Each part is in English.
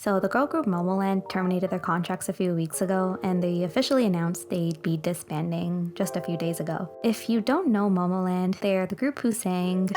So the girl group Momoland terminated their contracts a few weeks ago, and they officially announced they'd be disbanding just a few days ago. If you don't know Momoland, they're the group who sang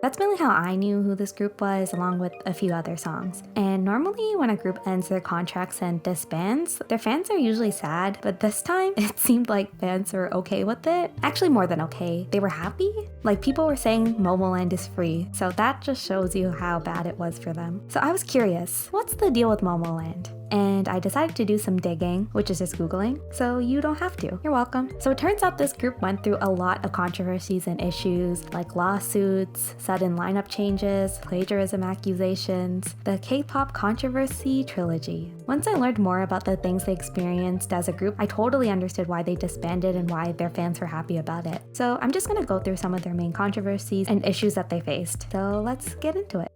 That's mainly how I knew who this group was, along with a few other songs. And normally when a group ends their contracts and disbands, their fans are usually sad, but this time it seemed like fans were okay with it. Actually more than okay, they were happy. Like people were saying Momoland is free, so that just shows you how bad it was for them. So I was curious, what's the deal with Momoland? And I decided to do some digging, which is just Googling, so you don't have to. You're welcome. So it turns out this group went through a lot of controversies and issues, like lawsuits, sudden lineup changes, plagiarism accusations, the K-pop controversy trilogy. Once I learned more about the things they experienced as a group, I totally understood why they disbanded and why their fans were happy about it. So I'm just gonna go through some of their main controversies and issues that they faced. So let's get into it.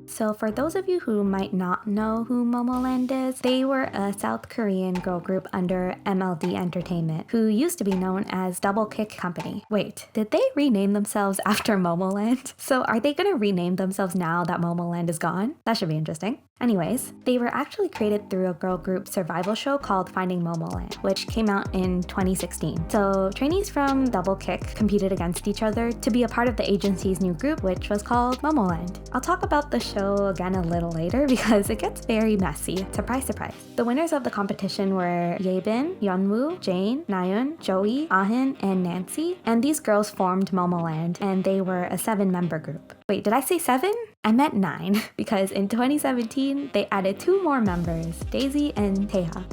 So for those of you who might not know who Momoland is, they were a South Korean girl group under MLD Entertainment, who used to be known as Double Kick Company. Wait, did they rename themselves after Momoland? So are they gonna rename themselves now that Momoland is gone? That should be interesting. Anyways, they were actually created through a girl group survival show called Finding Momoland, which came out in 2016. So trainees from Double Kick competed against each other to be a part of the agency's new group, which was called Momoland. I'll talk about the show again a little later because it gets very messy. Surprise, surprise. The winners of the competition were Yebin, Yeonwoo, Jane, Nayeon, Joey, Ahn, and Nancy. And these girls formed Momoland, and they were a 7-member group. Wait, did I say 7? I meant 9, because in 2017, they added 2 more members, Daisy and Taeha.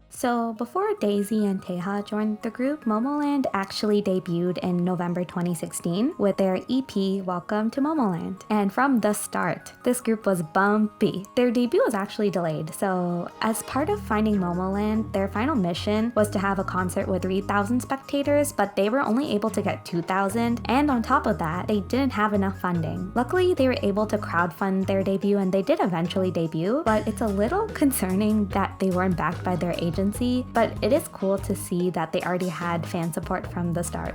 So before Daisy and Taeha joined the group, Momoland actually debuted in November 2016 with their EP, Welcome to Momoland. And from the start, this group was bumpy. Their debut was actually delayed, so as part of Finding Momoland, their final mission was to have a concert with 3,000 spectators, but they were only able to get 2,000, and on top of that, they didn't have enough funding. Luckily, they were able to crowdfund their debut, and they did eventually debut, but it's a little concerning that they weren't backed by their agency. But it is cool to see that they already had fan support from the start.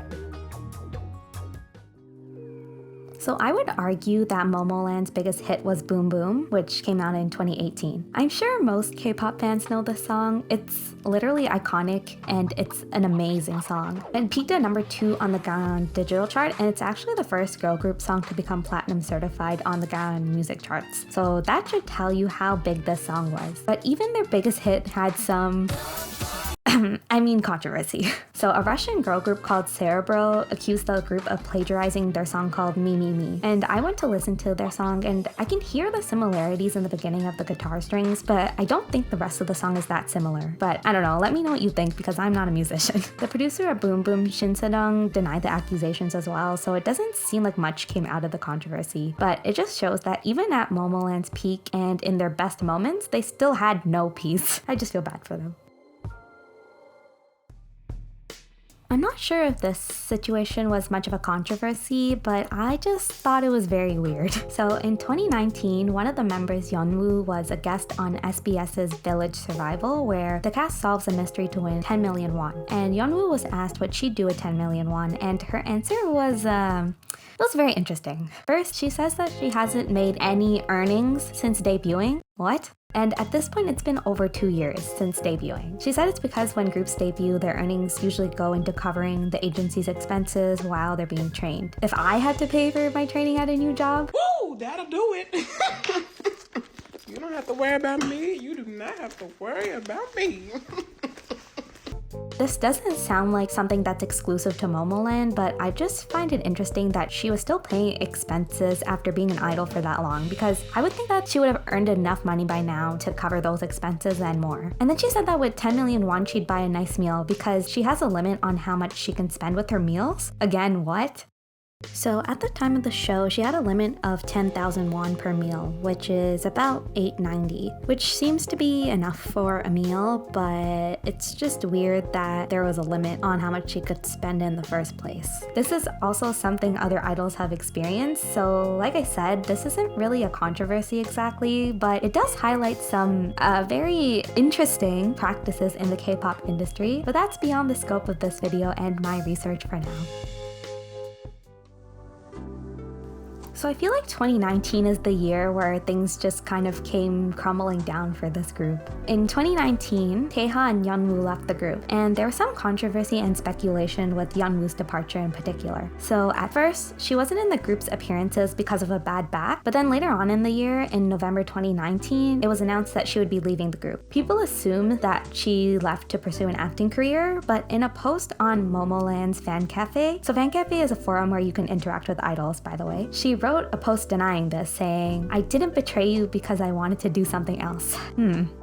So I would argue that Momoland's biggest hit was Boom Boom, which came out in 2018. I'm sure most K-pop fans know this song. It's literally iconic and it's an amazing song. It peaked at number 2 on the Gaon digital chart, and it's actually the first girl group song to become platinum certified on the Gaon music charts. So that should tell you how big this song was. But even their biggest hit had some controversy. So a Russian girl group called Cerebro accused the group of plagiarizing their song called Me Me Me. And I went to listen to their song and I can hear the similarities in the beginning of the guitar strings, but I don't think the rest of the song is that similar. But I don't know, let me know what you think because I'm not a musician. The producer of Boom Boom, Shin Se-dong, denied the accusations as well, so it doesn't seem like much came out of the controversy. But it just shows that even at Momoland's peak and in their best moments, they still had no peace. I just feel bad for them. I'm not sure if this situation was much of a controversy, but I just thought it was very weird. So in 2019, one of the members, Yeonwoo, was a guest on SBS's Village Survival, where the cast solves a mystery to win 10 million won. And Yeonwoo was asked what she'd do with 10 million won, and her answer was very interesting. First, she says that she hasn't made any earnings since debuting. What? And at this point, it's been over 2 years since debuting. She said it's because when groups debut, their earnings usually go into covering the agency's expenses while they're being trained. If I had to pay for my training at a new job, woo, that'll do it. You don't have to worry about me. You do not have to worry about me. This doesn't sound like something that's exclusive to Momoland, but I just find it interesting that she was still paying expenses after being an idol for that long, because I would think that she would have earned enough money by now to cover those expenses and more. And then she said that with 10 million won, she'd buy a nice meal because she has a limit on how much she can spend with her meals. Again, what? So at the time of the show, she had a limit of 10,000 won per meal, which is about $8.90, which seems to be enough for a meal, but it's just weird that there was a limit on how much she could spend in the first place. This is also something other idols have experienced, so like I said, this isn't really a controversy exactly, but it does highlight some very interesting practices in the K-pop industry, but that's beyond the scope of this video and my research for now. So I feel like 2019 is the year where things just kind of came crumbling down for this group. In 2019, Taeha and Yeonwoo left the group, and there was some controversy and speculation with Yeonwoo's departure in particular. So at first, she wasn't in the group's appearances because of a bad back, but then later on in the year, in November 2019, it was announced that she would be leaving the group. People assumed that she left to pursue an acting career, but in a post on Momoland's Fan Cafe, so Fan Cafe is a forum where you can interact with idols, by the way, she wrote a post denying this, saying, "I didn't betray you because I wanted to do something else."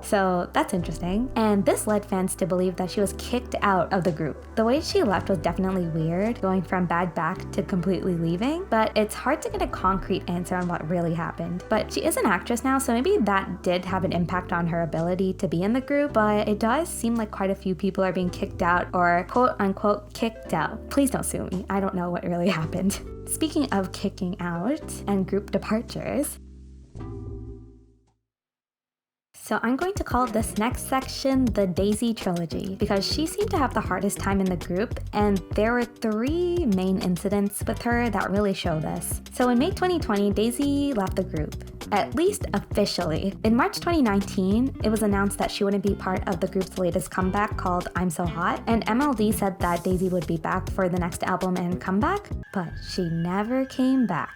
So that's interesting. And this led fans to believe that she was kicked out of the group. The way she left was definitely weird, going from bad back to completely leaving, but it's hard to get a concrete answer on what really happened. But she is an actress now, so maybe that did have an impact on her ability to be in the group, but it does seem like quite a few people are being kicked out or quote unquote kicked out. Please don't sue me. I don't know what really happened. Speaking of kicking out and group departures, so I'm going to call this next section the Daisy Trilogy because she seemed to have the hardest time in the group, and there were 3 main incidents with her that really show this. So in May 2020, Daisy left the group, at least officially. In March 2019, it was announced that she wouldn't be part of the group's latest comeback called I'm So Hot, and MLD said that Daisy would be back for the next album and comeback, but she never came back.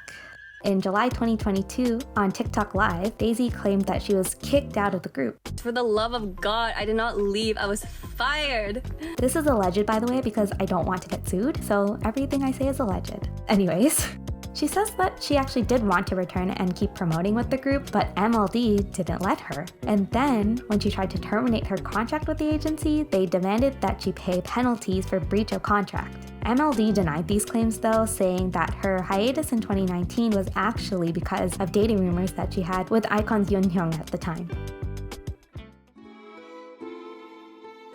In July 2022, on TikTok Live, Daisy claimed that she was kicked out of the group. For the love of God, I did not leave. I was fired. This is alleged, by the way, because I don't want to get sued, so everything I say is alleged. Anyways, she says that she actually did want to return and keep promoting with the group, but MLD didn't let her. And then, when she tried to terminate her contract with the agency, they demanded that she pay penalties for breach of contract. MLD denied these claims though, saying that her hiatus in 2019 was actually because of dating rumors that she had with iKON's Yoonhyung at the time.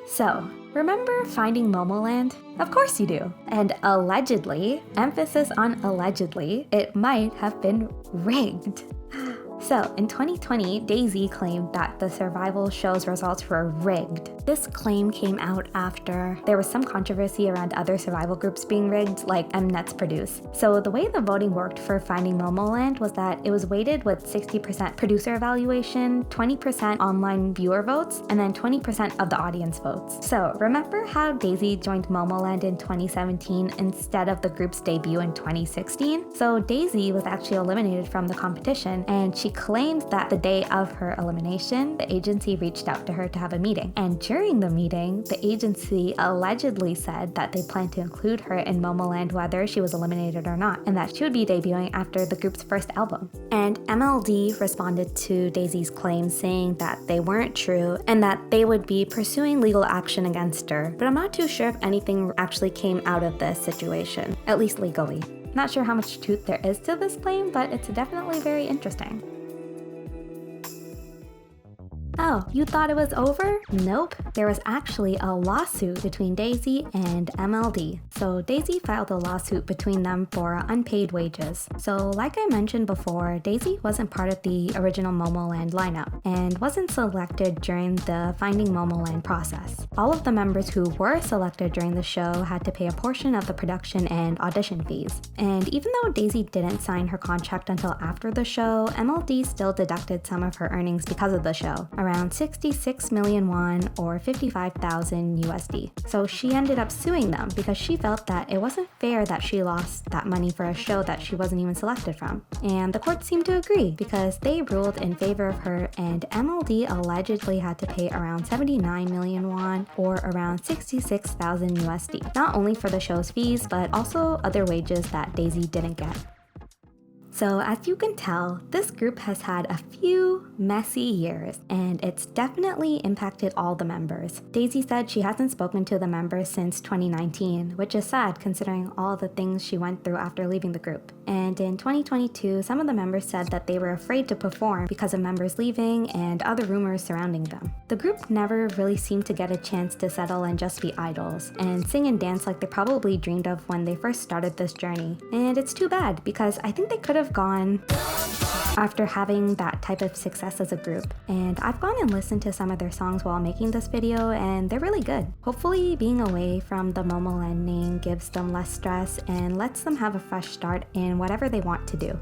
So, remember Finding Momoland? Of course you do. And allegedly, emphasis on allegedly, it might have been rigged. So, in 2020, Daisy claimed that the survival show's results were rigged. This claim came out after there was some controversy around other survival groups being rigged, like Mnet's Produce. So the way the voting worked for Finding Momoland was that it was weighted with 60% producer evaluation, 20% online viewer votes, and then 20% of the audience votes. So remember how Daisy joined Momoland in 2017 instead of the group's debut in 2016? So Daisy was actually eliminated from the competition, and she claimed that the day of her elimination, the agency reached out to her to have a meeting. And during the meeting, the agency allegedly said that they planned to include her in Momoland whether she was eliminated or not, and that she would be debuting after the group's first album. And MLD responded to Daisy's claims saying that they weren't true and that they would be pursuing legal action against her. But I'm not too sure if anything actually came out of this situation, at least legally. Not sure how much truth there is to this claim, but it's definitely very interesting. Oh, you thought it was over? Nope. There was actually a lawsuit between Daisy and MLD. So Daisy filed a lawsuit between them for unpaid wages. So like I mentioned before, Daisy wasn't part of the original Momoland lineup and wasn't selected during the Finding Momoland process. All of the members who were selected during the show had to pay a portion of the production and audition fees. And even though Daisy didn't sign her contract until after the show, MLD still deducted some of her earnings because of the show, around 66 million won or 55,000 USD. So she ended up suing them because she felt that it wasn't fair that she lost that money for a show that she wasn't even selected from. And the court seemed to agree because they ruled in favor of her, and MLD allegedly had to pay around 79 million won or around 66,000 USD, not only for the show's fees but also other wages that Daisy didn't get. So as you can tell, this group has had a few messy years, and it's definitely impacted all the members. Daisy said she hasn't spoken to the members since 2019, which is sad considering all the things she went through after leaving the group. And in 2022, some of the members said that they were afraid to perform because of members leaving and other rumors surrounding them. The group never really seemed to get a chance to settle and just be idols, and sing and dance like they probably dreamed of when they first started this journey. And it's too bad because I think they could have gone after having that type of success as a group. And I've gone and listened to some of their songs while making this video, and they're really good. Hopefully being away from the Momoland name gives them less stress and lets them have a fresh start in whatever they want to do.